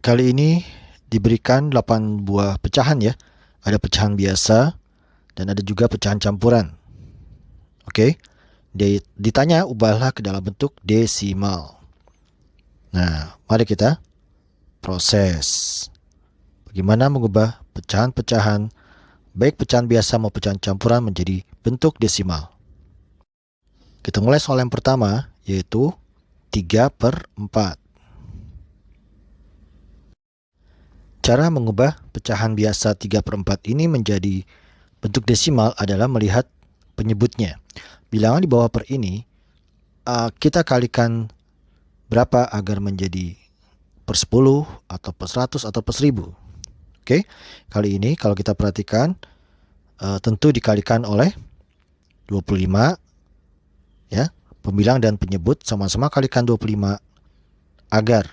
Kali ini diberikan 8 buah pecahan ya. Ada pecahan biasa dan ada juga pecahan campuran. Oke. Ditanya ubahlah ke dalam bentuk desimal. Nah, mari kita proses. Bagaimana mengubah pecahan-pecahan, baik pecahan biasa maupun pecahan campuran menjadi bentuk desimal. Kita mulai soal yang pertama, yaitu 3/4. Cara mengubah pecahan biasa 3/4 ini menjadi bentuk desimal adalah melihat penyebutnya. Bilangan di bawah per ini, kita kalikan berapa agar menjadi per 10 atau per 100 atau per 1000. Oke, kali ini kalau kita perhatikan, tentu dikalikan oleh 25. Ya, pembilang dan penyebut sama-sama kalikan 25 agar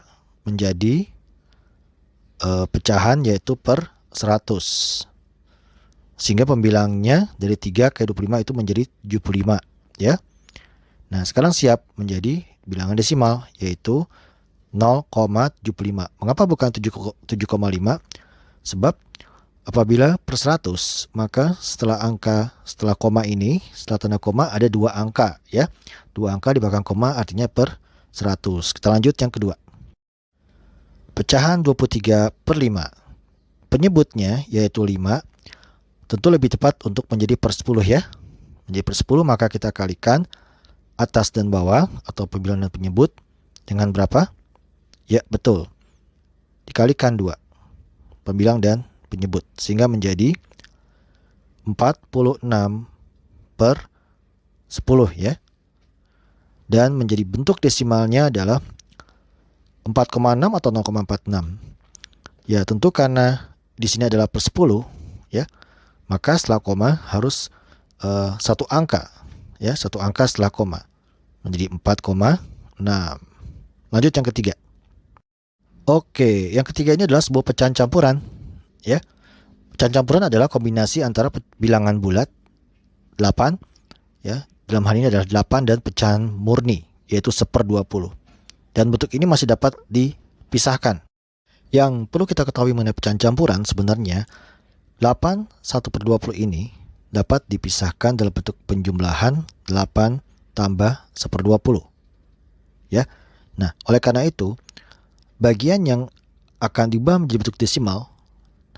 menjadi pecahan yaitu per 100. Sehingga pembilangnya dari 3 ke 25 itu menjadi 75 ya. Nah, sekarang siap menjadi bilangan desimal yaitu 0,75. Mengapa bukan 7,5? Sebab apabila per 100, maka setelah koma ini, setelah tanda koma ada 2 angka ya. 2 angka di belakang koma artinya per 100. Kita lanjut yang kedua. Pecahan 23/5. Penyebutnya yaitu 5. Tentu lebih tepat untuk menjadi per 10 ya. Menjadi per 10 maka kita kalikan atas dan bawah atau pembilang dan penyebut dengan berapa? Ya, betul. Dikalikan 2. Pembilang dan penyebut. Sehingga menjadi 46/10 ya. Dan menjadi bentuk desimalnya adalah 4,6 atau 0,46. Ya, tentu karena di sini adalah per 10 ya. Maka setelah koma harus satu angka ya, satu angka setelah koma. Menjadi 4,6. Lanjut yang ketiga. Oke, yang ketiga ini adalah sebuah pecahan campuran ya. Pecahan campuran adalah kombinasi antara bilangan bulat 8 ya. Dalam hal ini adalah 8 dan pecahan murni yaitu 1/20. Dan bentuk ini masih dapat dipisahkan. Yang perlu kita ketahui mengenai pecahan campuran sebenarnya 8 1/20 ini dapat dipisahkan dalam bentuk penjumlahan 8 tambah 1/20 ya. Nah, oleh karena itu bagian yang akan diubah menjadi bentuk desimal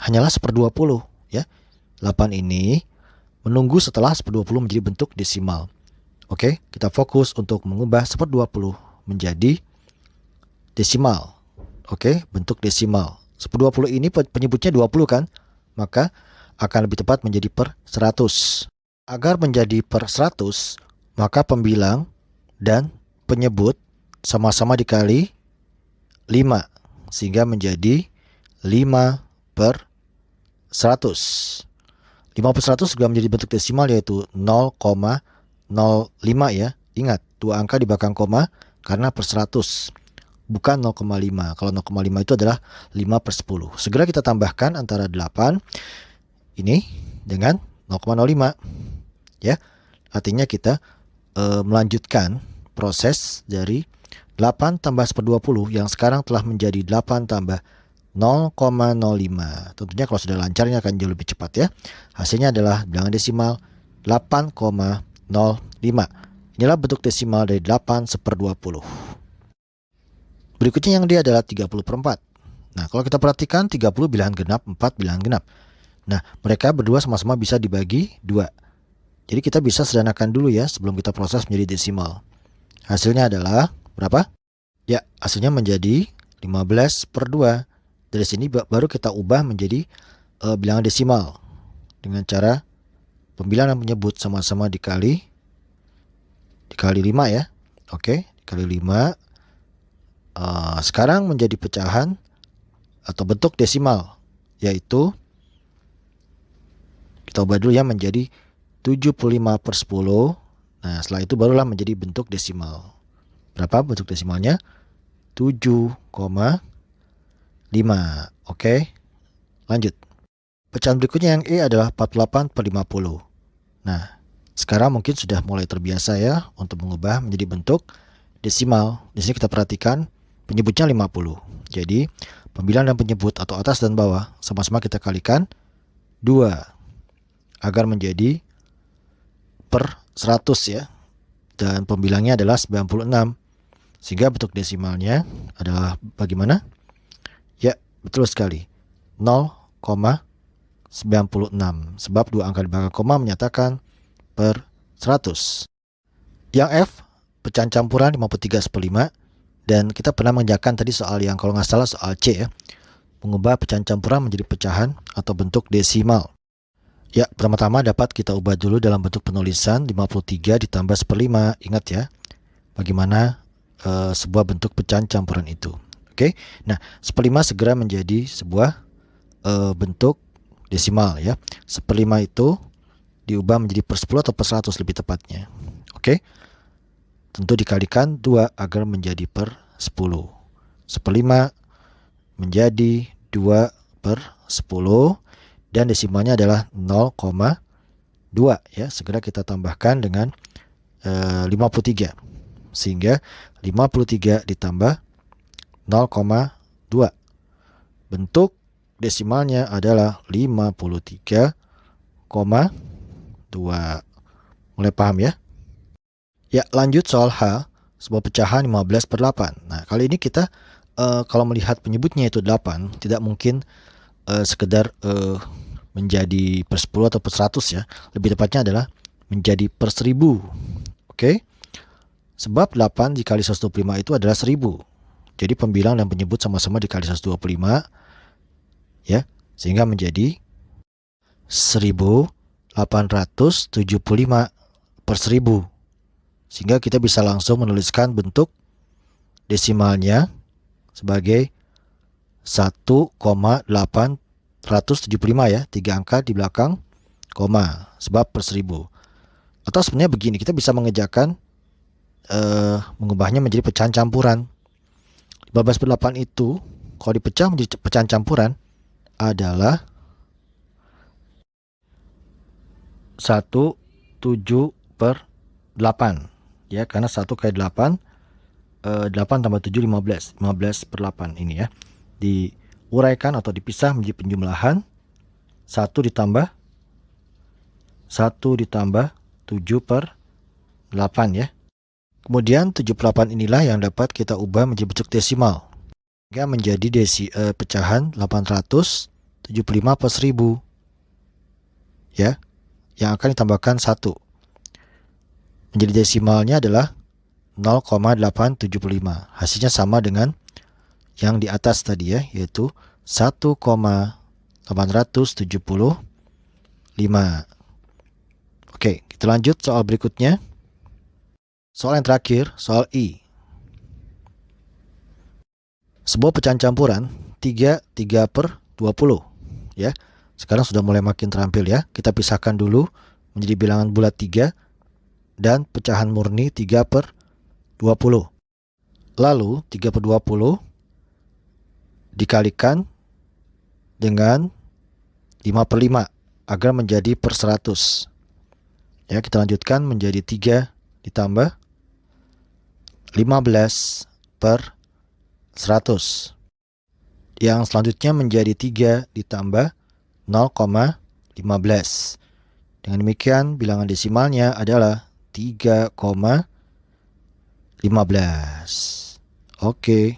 hanyalah 1/20 ya. 8 ini menunggu setelah 1/20 menjadi bentuk desimal. Oke, kita fokus untuk mengubah 1/20 menjadi desimal. Oke, bentuk desimal. 1/20 ini penyebutnya 20 kan? Maka akan lebih tepat menjadi per 100. Agar menjadi per 100, maka pembilang dan penyebut sama-sama dikali 5. Sehingga menjadi 5/100. 5/100 juga menjadi bentuk desimal yaitu 0,05 ya. Ingat, 2 angka di belakang koma karena per 100. Bukan 0,5. Kalau 0,5 itu adalah 5/10. Segera kita tambahkan antara 8 ini dengan 0,05 ya. Artinya kita melanjutkan proses dari 8 tambah 1/20 yang sekarang telah menjadi 8 tambah 0,05. Tentunya kalau sudah lancar ini akan jauh lebih cepat ya. Hasilnya adalah bilangan desimal 8,05. Inilah bentuk desimal dari 8 1/20. Berikutnya yang dia adalah 30/4. Nah, kalau kita perhatikan 30 bilangan genap, 4 bilangan genap. Nah, mereka berdua sama-sama bisa dibagi 2. Jadi kita bisa sederhanakan dulu ya sebelum kita proses menjadi desimal. Hasilnya adalah berapa? Ya, hasilnya menjadi 15/2. Dari sini baru kita ubah menjadi bilangan desimal. Dengan cara pembilang dan penyebut sama-sama dikali 5 ya. Oke, dikali 5. Sekarang menjadi pecahan atau bentuk desimal, yaitu kita ubah dulu ya menjadi 75/10. Nah, setelah itu barulah menjadi bentuk desimal. Berapa bentuk desimalnya? 7,5. Oke, lanjut. Pecahan berikutnya yang E adalah 48/50. Nah, sekarang mungkin sudah mulai terbiasa ya untuk mengubah menjadi bentuk desimal. Di sini kita perhatikan penyebutnya 50. Jadi pembilang dan penyebut atau atas dan bawah sama-sama kita kalikan 2 agar menjadi per 100 ya. Dan pembilangnya adalah 96. Sehingga bentuk desimalnya adalah bagaimana? Ya, betul sekali. 0,96. Sebab dua angka di belakang koma menyatakan per 100. Yang F, pecahan campuran 53/5. Dan kita pernah mengerjakan tadi soal yang kalau nggak salah soal C ya. Mengubah pecahan campuran menjadi pecahan atau bentuk desimal. Ya, pertama-tama dapat kita ubah dulu dalam bentuk penulisan 53 ditambah 1/5. Ingat ya, bagaimana sebuah bentuk pecahan campuran itu. Oke, nah 1/5 segera menjadi sebuah bentuk desimal ya. 1/5 itu diubah menjadi per 10 atau per 100 lebih tepatnya. Oke, tentu dikalikan 2 agar menjadi per 10. 1/5 menjadi 2 per 10 dan desimalnya adalah 0,2 ya. Segera kita tambahkan dengan 53 sehingga 53 ditambah 0,2 bentuk desimalnya adalah 53,2. Mulai paham ya? Ya, lanjut soal H, sebuah pecahan 15/8. Nah, kali ini kita kalau melihat penyebutnya itu 8, tidak mungkin sekedar menjadi per 10 atau per 100 ya. Lebih tepatnya adalah menjadi per 1000. Oke? Sebab 8 dikali 125 itu adalah 1000. Jadi pembilang dan penyebut sama-sama dikali 125 ya, sehingga menjadi 1875 per 1000. Sehingga kita bisa langsung menuliskan bentuk desimalnya sebagai 1,875 ya, 3 angka di belakang koma, sebab per 1000. Atau sebenarnya begini, kita bisa mengerjakan mengubahnya menjadi pecahan campuran. 15/8 itu kalau dipecah menjadi pecahan campuran adalah 17/8 ya, karena 1 kali 8 8 tambah 7 15. 15/8 ini ya. Diuraikan atau dipisah menjadi penjumlahan 1 ditambah 7/8 ya. Kemudian 78 inilah yang dapat kita ubah menjadi bentuk desimal. Sehingga menjadi pecahan 875 per 1000. Ya, yang akan ditambahkan 1. Menjadi desimalnya adalah 0,875. Hasilnya sama dengan yang di atas tadi ya, yaitu 1,875. Oke, kita lanjut soal berikutnya. Soal yang terakhir, soal I. Sebuah pecahan campuran 3/20 ya. Sekarang sudah mulai makin terampil ya. Kita pisahkan dulu menjadi bilangan bulat 3 dan pecahan murni 3/20. Lalu 3/20 dikalikan dengan 5/5 agar menjadi per 100. Ya, kita lanjutkan menjadi 3 ditambah 15 per 100. Yang selanjutnya menjadi 3 ditambah 0,15. Dengan demikian bilangan desimalnya adalah 3,15. Oke.